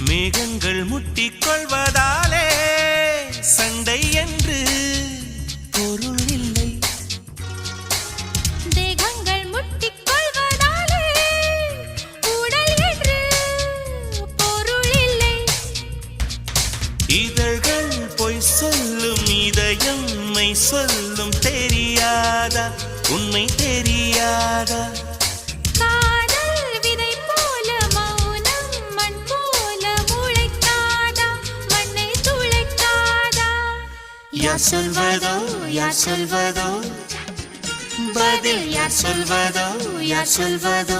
மேகங்கள் முட்டிக் கொள்வதாலே சண்டை என்று பொருள் இல்லை. தேகங்கள் முட்டிக் கொள்வதாலே உடல் என்று பொருள் இல்லை. இதழ்கள் பொய் சொல்லும் இதயம் மெய் சொல்லும் தெரியாதா உண்மை தெரியாதா. யார் சொல்வதோ யார் சொல்வதோ பதில் யார் சொல்வதோ யார் சொல்வதோ.